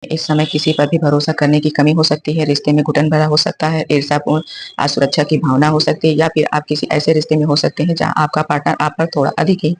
इस समय किसी पर भी भरोसा करने की कमी हो सकती है, रिश्ते में घुटन भरा हो सकता है, ईर्ष्यापूर्ण असुरक्षा की भावना हो सकती है या फिर आप किसी ऐसे रिश्ते में हो सकते हैं जहाँ आपका पार्टनर आप पर थोड़ा अधिक ही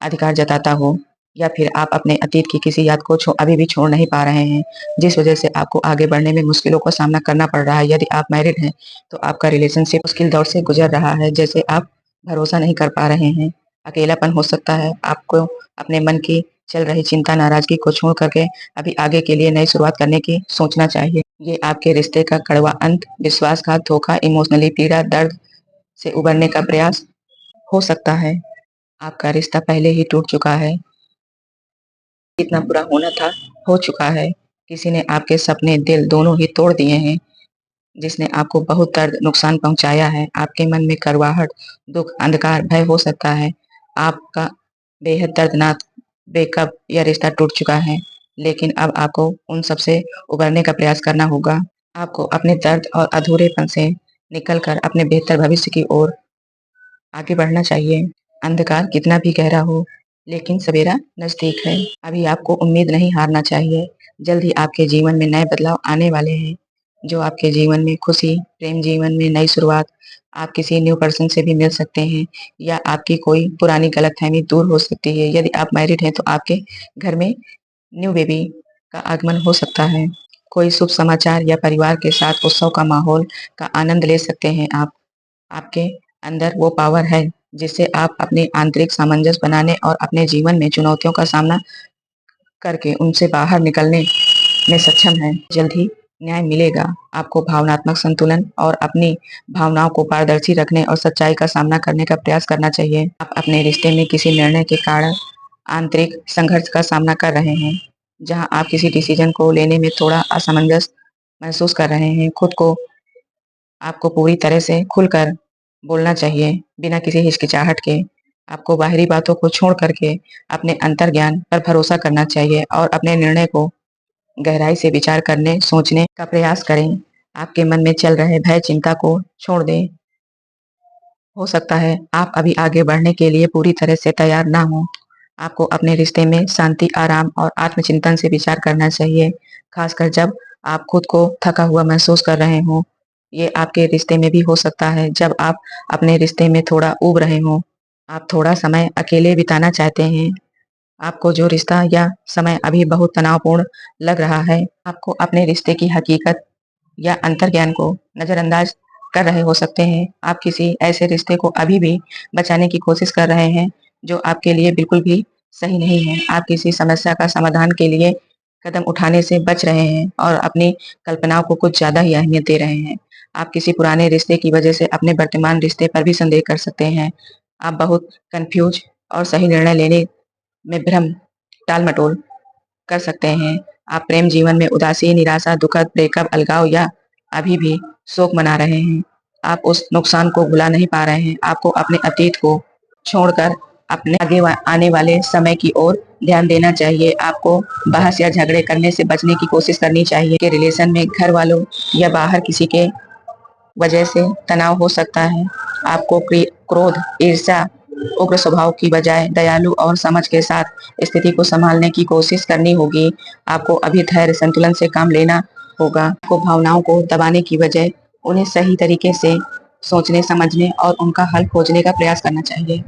अधिकार जताता हो या फिर आप अपने अतीत की किसी याद को अभी भी छोड़ नहीं पा रहे हैं, जिस वजह से आपको आगे बढ़ने में मुश्किलों का सामना करना पड़ रहा है। यदि आप मैरिड हैं, तो आपका रिलेशनशिप मुश्किल दौर से गुजर रहा है, जैसे आप भरोसा नहीं कर पा रहे हैं, अकेलापन हो सकता है। आपको अपने मन की चल रही चिंता, नाराजगी को छोड़ करके अभी आगे के लिए नई शुरुआत करने की सोचना चाहिए। ये आपके रिश्ते का कड़वा अंत, विश्वासघात, धोखा, इमोशनली पीड़ा, दर्द से उबरने का प्रयास हो सकता है। आपका रिश्ता पहले ही टूट चुका है, जितना बुरा होना था हो चुका है। किसी ने आपके सपने, दिल दोनों ही तोड़ दिए हैं, जिसने आपको बहुत दर्द, नुकसान पहुंचाया है। आपके मन में करवाहट, दुख, अंधकार, भय हो सकता है। आपका बेहद दर्दनाक ब्रेकअप या रिश्ता टूट चुका है, लेकिन अब आपको उन सब से उबरने का प्रयास करना होगा। आपको अपने दर्द और अधूरेपन से निकलकर अपने बेहतर भविष्य की ओर आगे बढ़ना चाहिए। अंधकार कितना भी गहरा हो, लेकिन सवेरा नजदीक है। अभी आपको उम्मीद नहीं हारना चाहिए। जल्द ही आपके जीवन में नए बदलाव आने वाले हैं, जो आपके जीवन में खुशी, प्रेम जीवन में नई शुरुआत, आप किसी न्यू पर्सन से भी मिल सकते हैं या आपकी कोई पुरानी गलतफहमी दूर हो सकती है। यदि आप मैरिड हैं, तो आपके घर में न्यू बेबी का आगमन हो सकता है। कोई शुभ समाचार या परिवार के साथ उत्सव का माहौल का आनंद ले सकते हैं आप। आपके अंदर वो पावर है जिससे आप अपने आंतरिक सामंजस्य बनाने और अपने जीवन में चुनौतियों का सामना करके उनसे बाहर निकलने में सक्षम है। जल्द ही न्याय मिलेगा। आपको भावनात्मक संतुलन और अपनी भावनाओं को पारदर्शी रखने और सच्चाई का सामना करने का प्रयास करना चाहिए। आप अपने रिश्ते में किसी निर्णय के कारण आंतरिक संघर्ष का सामना कर रहे हैं, जहां आप किसी डिसीजन को लेने में थोड़ा असमंजस महसूस कर रहे हैं। खुद को आपको पूरी तरह से खुलकर बोलना चाहिए, बिना किसी हिचकिचाहट के। आपको बाहरी बातों को छोड़ करके अपने अंतर्ज्ञान पर भरोसा करना चाहिए और अपने निर्णय को गहराई से विचार करने, सोचने का प्रयास करें। आपके मन में चल रहे भय, चिंता को छोड़ दें। हो सकता है आप अभी आगे बढ़ने के लिए पूरी तरह से तैयार ना हो। आपको अपने रिश्ते में शांति, आराम और आत्मचिंतन से विचार करना चाहिए, खासकर जब आप खुद को थका हुआ महसूस कर रहे हो। ये आपके रिश्ते में भी हो सकता है जब आप अपने रिश्ते में थोड़ा ऊब रहे हो। आप थोड़ा समय अकेले बिताना चाहते हैं। आपको जो रिश्ता या समय अभी बहुत तनावपूर्ण लग रहा है, आपको अपने रिश्ते की हकीकत या अंतर्ज्ञान को नजरअंदाज कर रहे हो सकते हैं। आप किसी ऐसे रिश्ते को अभी भी बचाने की कोशिश कर रहे हैं जो आपके लिए बिल्कुल भी सही नहीं है। आप किसी समस्या का समाधान के लिए कदम उठाने से बच रहे हैं और अपनी कल्पनाओं को कुछ ज्यादा ही अहमियत दे रहे हैं। आप किसी पुराने रिश्ते की वजह से अपने वर्तमान रिश्ते पर भी संदेह कर सकते हैं। आप बहुत कंफ्यूज और सही निर्णय लेने में भ्रम, टाल मटोल कर सकते हैं। आप प्रेम जीवन में उदासी, निराशा, दुखद ब्रेकअप, अलगाव या अभी भी शोक मना रहे हैं। आप उस नुकसान को भुला नहीं पा रहे हैं। आपको अपने अतीत को छोड़कर अपने आगे आने वाले समय की ओर ध्यान देना चाहिए। आपको बहस या झगड़े करने से बचने की कोशिश करनी चाहिए कि रिलेशन में घर वालों या बाहर किसी के वजह से तनाव हो सकता है। आपको क्रोध, ईर्ष्या, उग्र स्वभाव की बजाय दयालु और समझ के साथ स्थिति को संभालने की कोशिश करनी होगी। आपको अभी धैर्य, संतुलन से काम लेना होगा। आपको भावनाओं को दबाने की बजाय उन्हें सही तरीके से सोचने, समझने और उनका हल खोजने का प्रयास करना चाहिए।